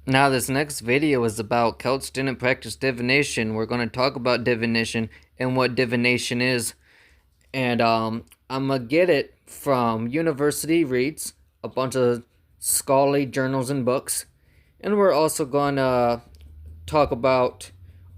Now, this next video is about Celts didn't practice divination. We're going to talk about divination and what divination is. And I'm going to get it from University Reads, a bunch of scholarly journals and books. And we're also going to talk about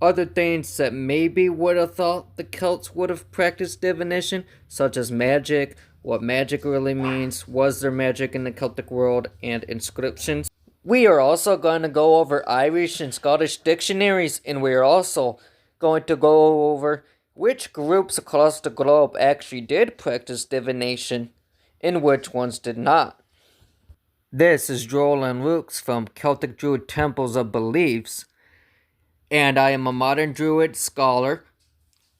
other things that maybe would have thought the Celts would have practiced divination, such as magic, what magic really means, was there magic in the Celtic world, and inscriptions. We are also going to go over Irish and Scottish dictionaries, and we are also going to go over which groups across the globe actually did practice divination and which ones did not. This is Joel and Luke's from Celtic Druid Temples of Beliefs, and I am a modern Druid scholar,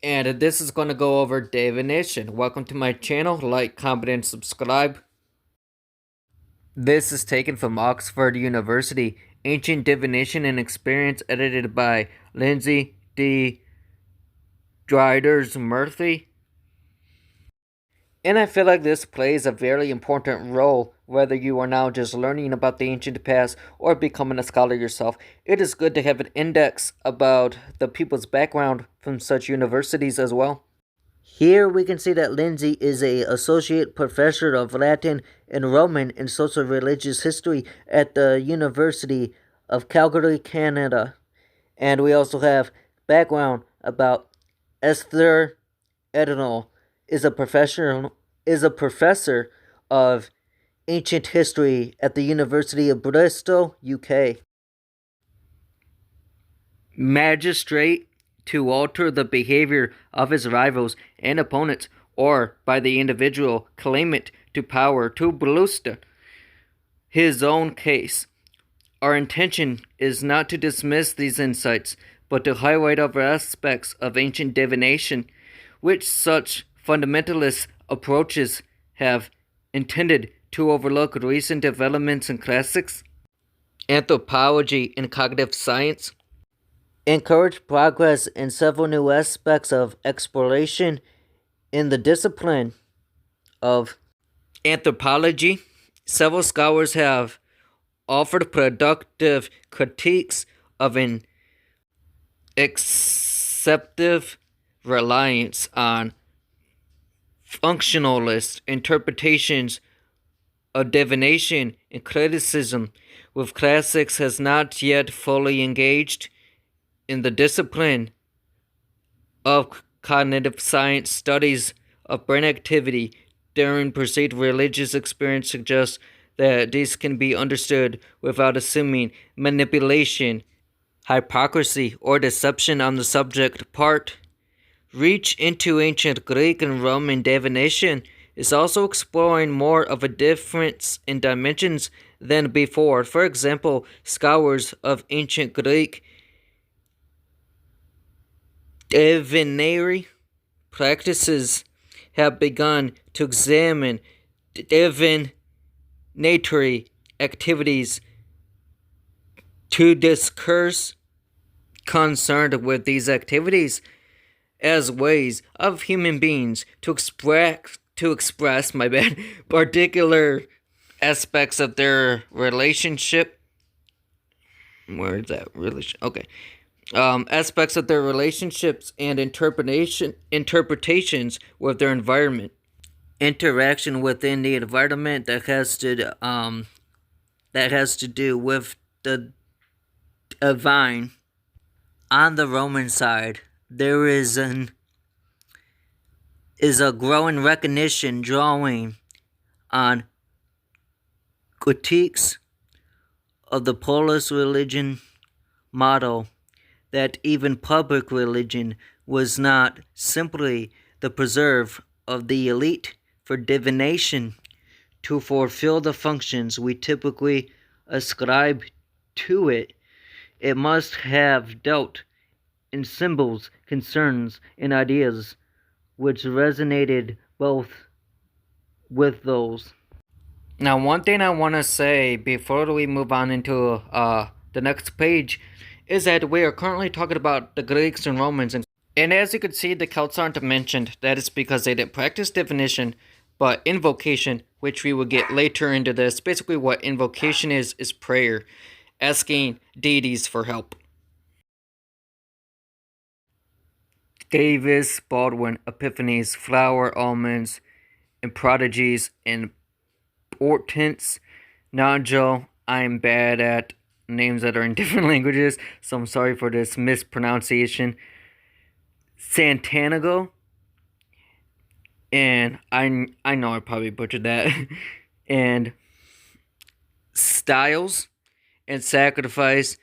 and this is going to go over divination. Welcome to my channel. Like, comment, and subscribe. This is taken from Oxford University, Ancient Divination and Experience, edited by Lindsay D. Driders Murphy. And I feel like this plays a very important role, whether you are now just learning about the ancient past or becoming a scholar yourself. It is good to have an index about the people's background from such universities as well. Here we can see that Lindsay is an associate professor of Latin and Roman and social religious history at the University of Calgary, Canada. And we also have background about Esther Edinal is a professor of ancient history at the University of Bristol, UK. Magistrate to alter the behavior of his rivals and opponents, or by the individual claimant to power to bluster his own case. Our intention is not to dismiss these insights, but to highlight other aspects of ancient divination, which such fundamentalist approaches have intended to overlook recent developments in classics, anthropology, and cognitive science, encourage progress in several new aspects of exploration in the discipline of anthropology. Several scholars have offered productive critiques of an excessive reliance on functionalist interpretations of divination, and criticism with classics has not yet fully engaged in the discipline of cognitive science. Studies of brain activity during perceived religious experience suggest that these can be understood without assuming manipulation, hypocrisy, or deception on the subject part. Reach into ancient Greek and Roman divination is also exploring more of a difference in dimensions than before. For example, scholars of ancient Greek divinatory practices have begun to examine divinatory activities to discourse concerned with these activities as ways of human beings to express particular aspects of their relationship. Where is that relation? Okay. Aspects of their relationships and interpretations with their environment. Interaction within the environment that has to do with the divine. On the Roman side, there is a growing recognition drawing on critiques of the polis religion model that even public religion was not simply the preserve of the elite for divination to fulfill the functions we typically ascribe to it. It must have dealt in symbols, concerns, and ideas which resonated both with those. Now, one thing I want to say before we move on into the next page is that we are currently talking about the Greeks and Romans. And as you can see, the Celts aren't mentioned. That is because they didn't practice divination, but invocation, which we will get later into this. Basically, what invocation is prayer. asking deities for help. Davis, Baldwin, Epiphanies, Flower, Almonds, and Prodigies, and Portents. Nigel, I'm bad at names that are in different languages, so I'm sorry for this mispronunciation. Santanago, and I know I probably butchered that. And Styles and Sacrifice,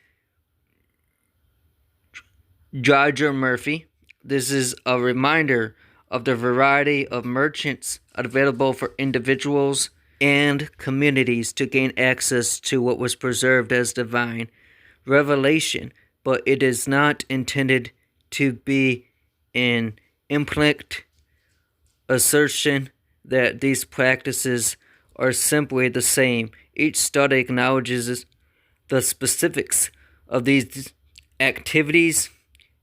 Dodger Murphy. This is a reminder of the variety of merchants available for individuals and communities to gain access to what was preserved as divine revelation, but it is not intended to be an implicit assertion that these practices are simply the same. Each study acknowledges the specifics of these activities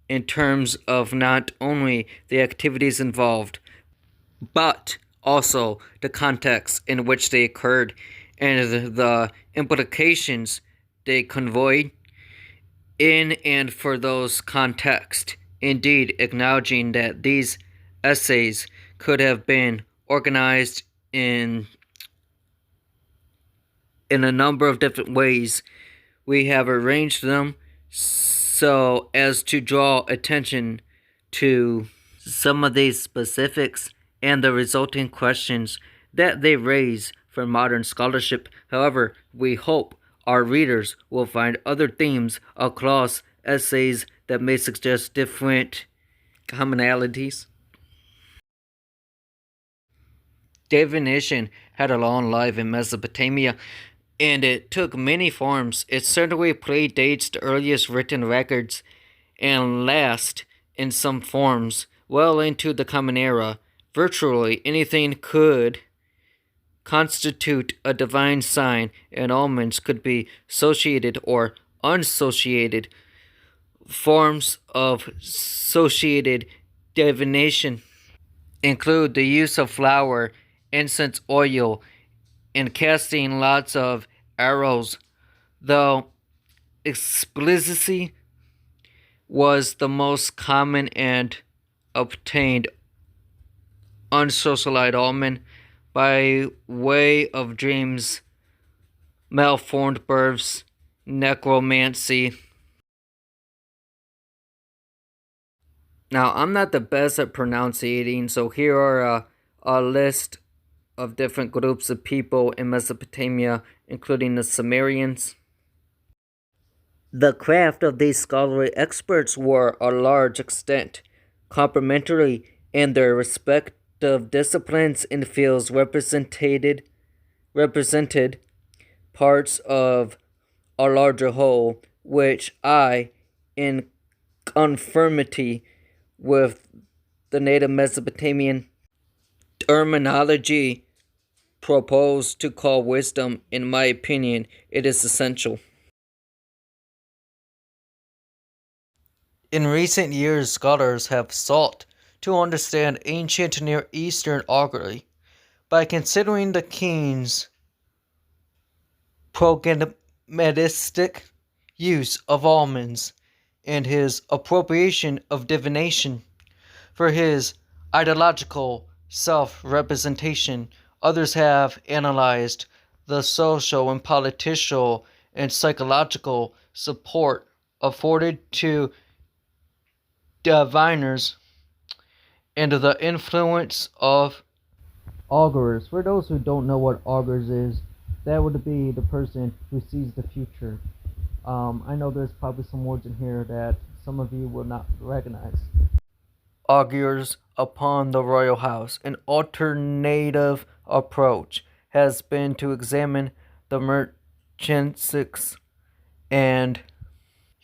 in terms of not only the activities involved, but also the context in which they occurred and the implications they conveyed in and for those contexts. Indeed, acknowledging that these essays could have been organized in a number of different ways, we have arranged them so as to draw attention to some of these specifics and the resulting questions that they raise for modern scholarship. However, we hope our readers will find other themes across essays that may suggest different commonalities. Divination had a long life in Mesopotamia, and it took many forms. It certainly predates the earliest written records and last in some forms well into the Common Era. Virtually anything could constitute a divine sign, and omens could be associated or unassociated. Forms of associated divination include the use of flour, incense oil, and casting lots of arrows, though explicitly was the most common and obtained unsocialized omen by way of dreams, malformed births, necromancy. Now, I'm not the best at pronunciating, so here are a list of different groups of people in Mesopotamia, including the Sumerians. The craft of these scholarly experts were, a large extent, complementary in their respective disciplines in fields represented parts of a larger whole, which I, in conformity with the native Mesopotamian terminology, propose to call wisdom. In my opinion, it is essential. In recent years, scholars have sought to understand ancient Near Eastern augury by considering the king's propagandistic use of omens and his appropriation of divination for his ideological self-representation. Others have analyzed the social and political and psychological support afforded to diviners and the influence of augurs. For those who don't know what augurs is, that would be the person who sees the future. I know there's probably some words in here that some of you will not recognize. Augurs upon the royal house. An alternative approach has been to examine the merchantics and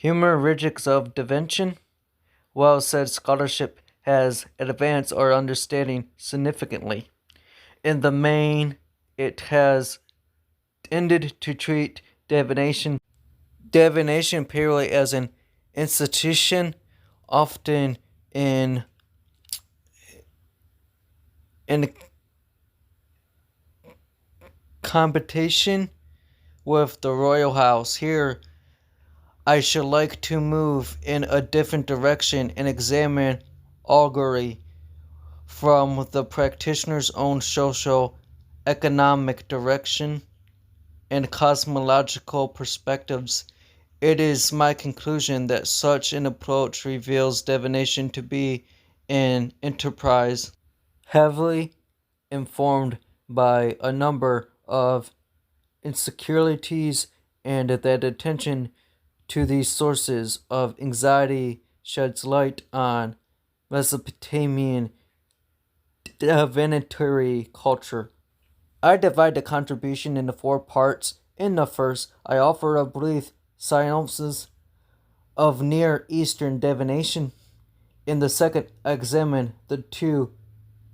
heuristics of divination. While said scholarship has advanced our understanding significantly, in the main, it has tended to treat divination purely as an institution, often in competition with the royal house. Here, I should like to move in a different direction and examine augury from the practitioner's own social, economic direction and cosmological perspectives. It is my conclusion that such an approach reveals divination to be an enterprise heavily informed by a number of insecurities, and that attention to these sources of anxiety sheds light on Mesopotamian divinatory culture. I divide the contribution into 4 parts. In the first, I offer a brief synopsis of Near Eastern divination. In the second, I examine the two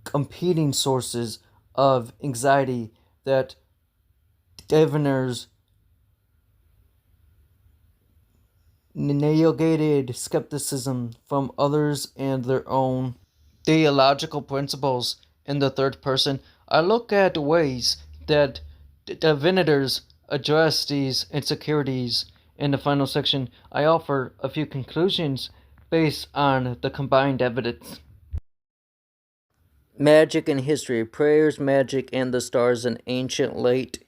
competing sources of anxiety that diviners negated skepticism from others and their own theological principles. In the third person, I look at ways that divinators address these insecurities. In the final section, I offer a few conclusions based on the combined evidence. Magic and history, prayers, magic, and the stars in ancient late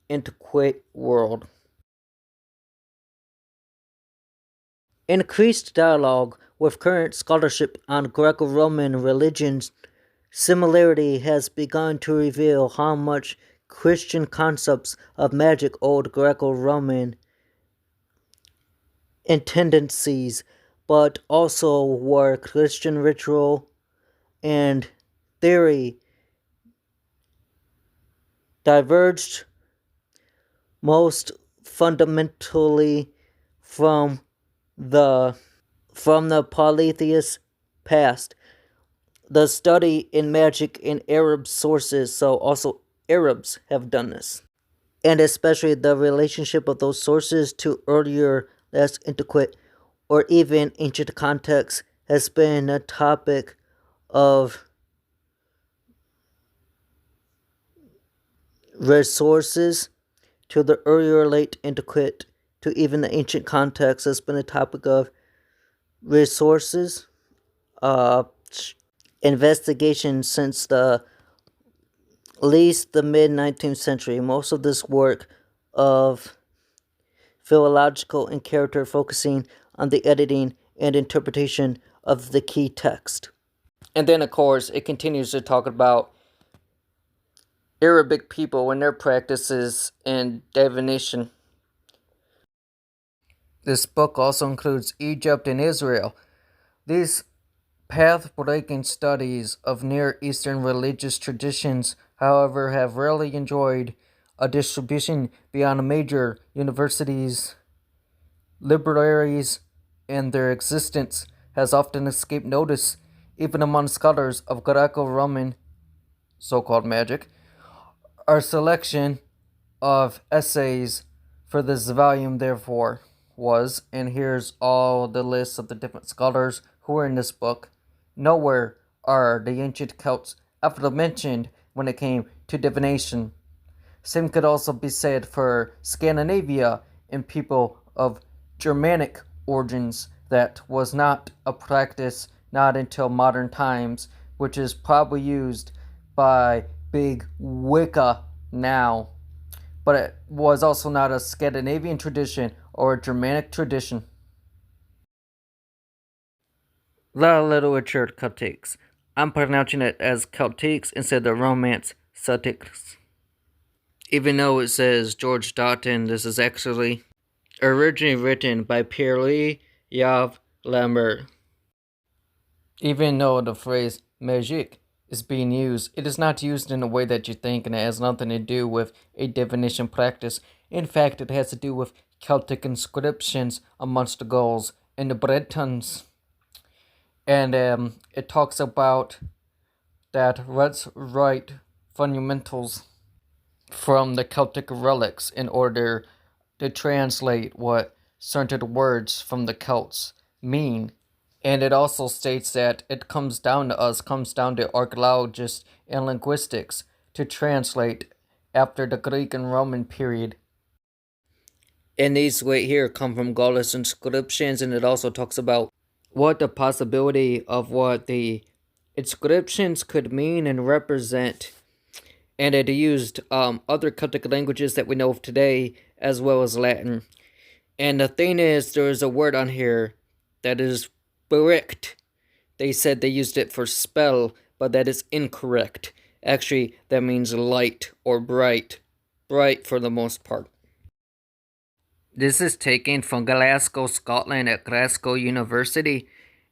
antiquate world. Increased dialogue with current scholarship on Greco-Roman religions similarity has begun to reveal how much Christian concepts of magic old Greco-Roman tendencies, but also were Christian ritual and theory diverged most fundamentally from the polytheist past. The study in magic in Arab sources, so also Arabs have done this, and especially the relationship of those sources to earlier, less antiquate, or even ancient contexts has been a topic of resources to the earlier late antiquate to even the ancient context has been a topic of resources investigation since at least the mid-19th century. Most of this work of philological and character focusing on the editing and interpretation of the key text. And then, of course, it continues to talk about Arabic people and their practices in divination. This book also includes Egypt and Israel. These path-breaking studies of Near Eastern religious traditions, however, have rarely enjoyed a distribution beyond major universities. Libraries and their existence has often escaped notice, even among scholars of Greco-Roman so-called magic. Our selection of essays for this volume, therefore, was, and here's all the lists of the different scholars who were in this book. Nowhere are the ancient Celts ever mentioned when it came to divination. Same could also be said for Scandinavia and people of Germanic origins. That was not a practice not until modern times, which is probably used by big Wicca now. But it was also not a Scandinavian tradition or a Germanic tradition. La literature Celtiques. I'm pronouncing it as Celtiques instead of the Romance Celtics. Even though it says Georges Dottin, this is actually originally written by Pierre, Yves, Lambert. Even though the phrase magique is being used, it is not used in a way that you think, and it has nothing to do with a divination practice. In fact, it has to do with Celtic inscriptions amongst the Gauls and the Bretons. And it talks about that let's write fundamentals from the Celtic relics in order to translate what certain words from the Celts mean. And it also states that it comes down to archaeologists and linguistics to translate after the Greek and Roman period. And these right here come from Gaulish inscriptions, and it also talks about what the possibility of what the inscriptions could mean and represent. And it used other Celtic languages that we know of today, as well as Latin. And the thing is, there is a word on here that is correct. They said they used it for spell, but that is incorrect. Actually, that means light or bright. Bright for the most part. This is taken from Glasgow, Scotland at Glasgow University.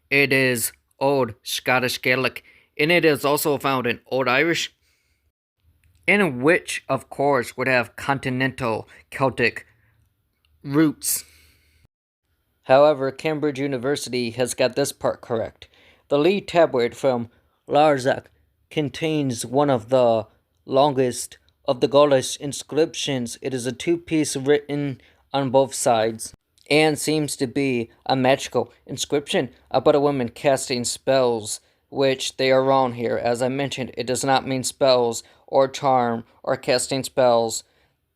It is Old Scottish Gaelic, and it is also found in Old Irish, in which, of course, would have continental Celtic roots. However, Cambridge University has got this part correct. The lead tablet from Larzac contains one of the longest of the Gaulish inscriptions. It is a two-piece written on both sides, and seems to be a magical inscription about a woman casting spells, which they are wrong here. As I mentioned, it does not mean spells or charm or casting spells.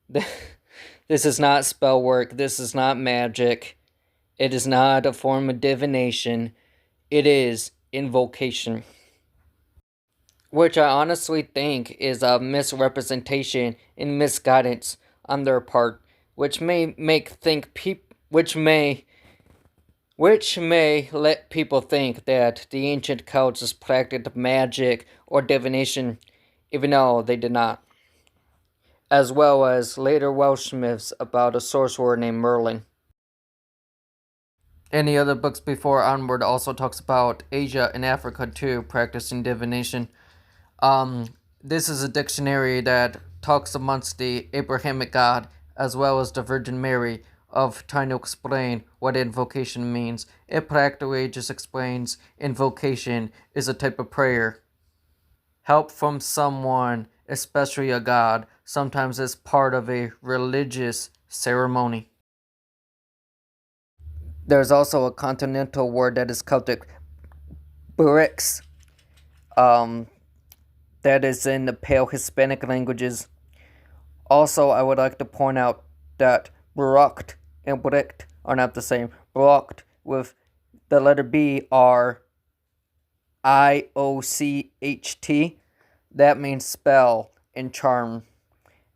This is not spell work. This is not magic. It is not a form of divination. It is invocation, which I honestly think is a misrepresentation and misguidance on their part, which may let people think that the ancient Celts practiced magic or divination, even though they did not. As well as later Welsh myths about a sorcerer named Merlin. And the other books before onward also talks about Asia and Africa too, practicing divination. This is a dictionary that talks amongst the Abrahamic God as well as the Virgin Mary of trying to explain what invocation means. It practically just explains invocation is a type of prayer. Help from someone, especially a god, sometimes as part of a religious ceremony. There's also a continental word that is Celtic, bricks, that is in the Pale Hispanic languages. Also, I would like to point out that brocht and bricht are not the same. Brocht with the letter B are IOCHT. That means spell and charm.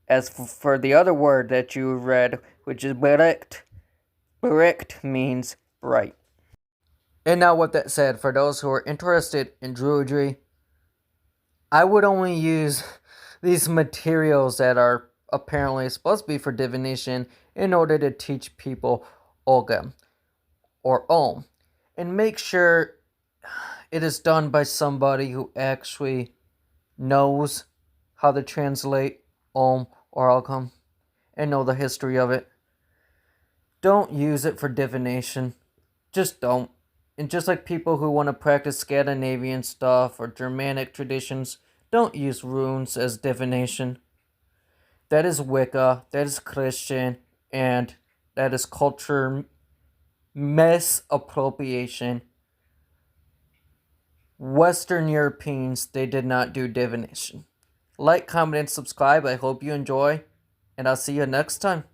As for the other word that you read, which is bricht, bricht means bright. And now with that said, for those who are interested in Druidry, I would only use these materials that are apparently supposed to be for divination in order to teach people Olga or Om. And make sure it is done by somebody who actually knows how to translate Om or Olga and know the history of it. Don't use it for divination. Just don't. And just like people who want to practice Scandinavian stuff or Germanic traditions, don't use runes as divination. That is Wicca, that is Christian, and that is culture misappropriation. Western Europeans, they did not do divination. Like, comment, and subscribe. I hope you enjoy, and I'll see you next time.